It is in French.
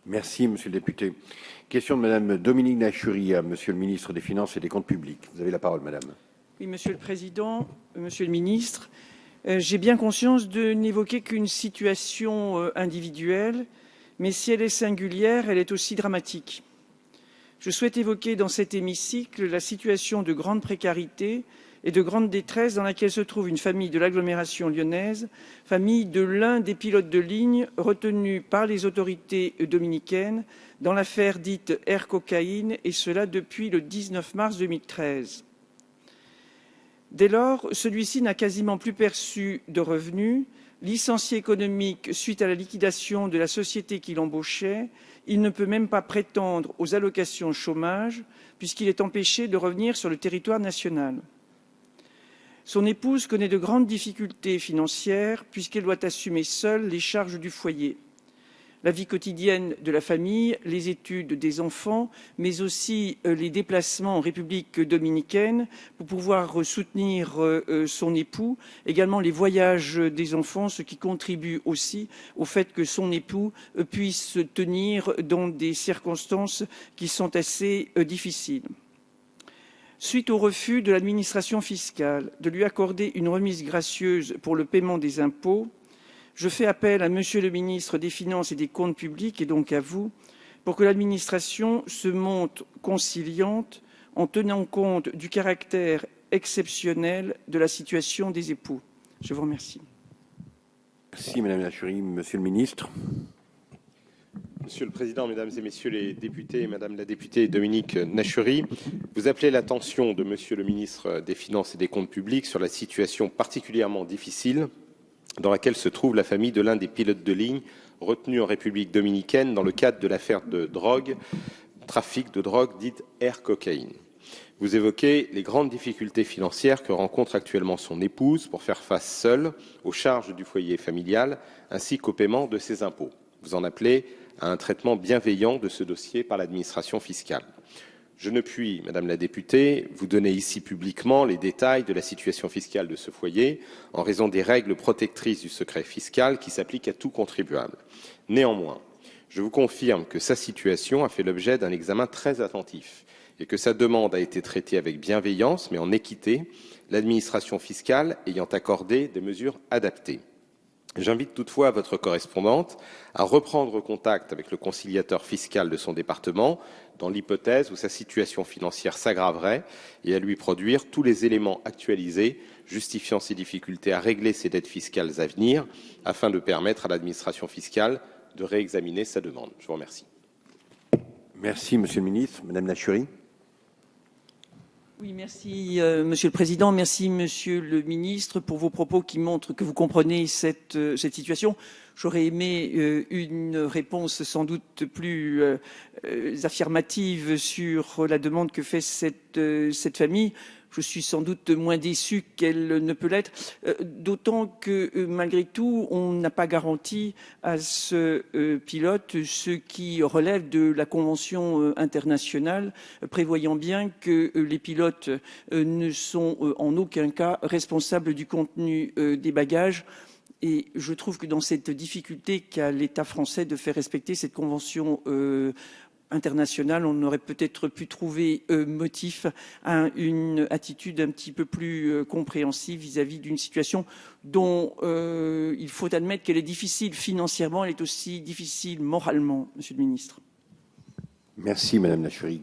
Merci, monsieur le député. Question de madame Dominique Nachury à monsieur le ministre des Finances et des Comptes publics. Vous avez la parole, madame. Oui, Monsieur le Président, Monsieur le Ministre, j'ai bien conscience de n'évoquer qu'une situation individuelle, mais si elle est singulière, elle est aussi dramatique. Je souhaite évoquer dans cet hémicycle la situation de grande précarité et de grande détresse dans laquelle se trouve une famille de l'agglomération lyonnaise, famille de l'un des pilotes de ligne retenus par les autorités dominicaines dans l'affaire dite Air Cocaïne, et cela depuis le 19 mars 2013. Dès lors, celui-ci n'a quasiment plus perçu de revenus. Licencié économique suite à la liquidation de la société qui l'embauchait, il ne peut même pas prétendre aux allocations chômage puisqu'il est empêché de revenir sur le territoire national. Son épouse connaît de grandes difficultés financières puisqu'elle doit assumer seule les charges du foyer. La vie quotidienne de la famille, les études des enfants, mais aussi les déplacements en République dominicaine pour pouvoir soutenir son époux, également les voyages des enfants, ce qui contribue aussi au fait que son époux puisse tenir dans des circonstances qui sont assez difficiles. Suite au refus de l'administration fiscale de lui accorder une remise gracieuse pour le paiement des impôts, je fais appel à Monsieur le ministre des Finances et des Comptes publics, et donc à vous, pour que l'administration se montre conciliante en tenant compte du caractère exceptionnel de la situation des époux. Je vous remercie. Merci, madame Nachury. Monsieur le ministre. Monsieur le Président, Mesdames et Messieurs les députés, Madame la députée Dominique Nachury, vous appelez l'attention de Monsieur le ministre des Finances et des Comptes publics sur la situation particulièrement difficile dans laquelle se trouve la famille de l'un des pilotes de ligne retenus en République dominicaine dans le cadre de l'affaire de drogue, trafic de drogue dite Air Cocaïne. Vous évoquez les grandes difficultés financières que rencontre actuellement son épouse pour faire face seule aux charges du foyer familial ainsi qu'au paiement de ses impôts. Vous en appelez à un traitement bienveillant de ce dossier par l'administration fiscale. Je ne puis, Madame la députée, vous donner ici publiquement les détails de la situation fiscale de ce foyer en raison des règles protectrices du secret fiscal qui s'appliquent à tout contribuable. Néanmoins, je vous confirme que sa situation a fait l'objet d'un examen très attentif et que sa demande a été traitée avec bienveillance mais en équité, l'administration fiscale ayant accordé des mesures adaptées. J'invite toutefois votre correspondante à reprendre contact avec le conciliateur fiscal de son département dans l'hypothèse où sa situation financière s'aggraverait et à lui produire tous les éléments actualisés justifiant ses difficultés à régler ses dettes fiscales à venir afin de permettre à l'administration fiscale de réexaminer sa demande. Je vous remercie. Merci, Monsieur le ministre. Madame Nachury. Oui, merci Monsieur le Président, merci Monsieur le Ministre pour vos propos qui montrent que vous comprenez cette situation. J'aurais aimé une réponse sans doute plus affirmative sur la demande que fait cette famille. Je suis sans doute moins déçu qu'elle ne peut l'être, d'autant que malgré tout, on n'a pas garanti à ce pilote ce qui relève de la Convention internationale, prévoyant bien que les pilotes ne sont en aucun cas responsables du contenu des bagages. Et je trouve que dans cette difficulté qu'a l'État français de faire respecter cette convention internationale, on aurait peut-être pu trouver motif à une attitude un petit peu plus compréhensive vis-à-vis d'une situation dont il faut admettre qu'elle est difficile financièrement, elle est aussi difficile moralement, Monsieur le Ministre. Merci, Madame Nachury.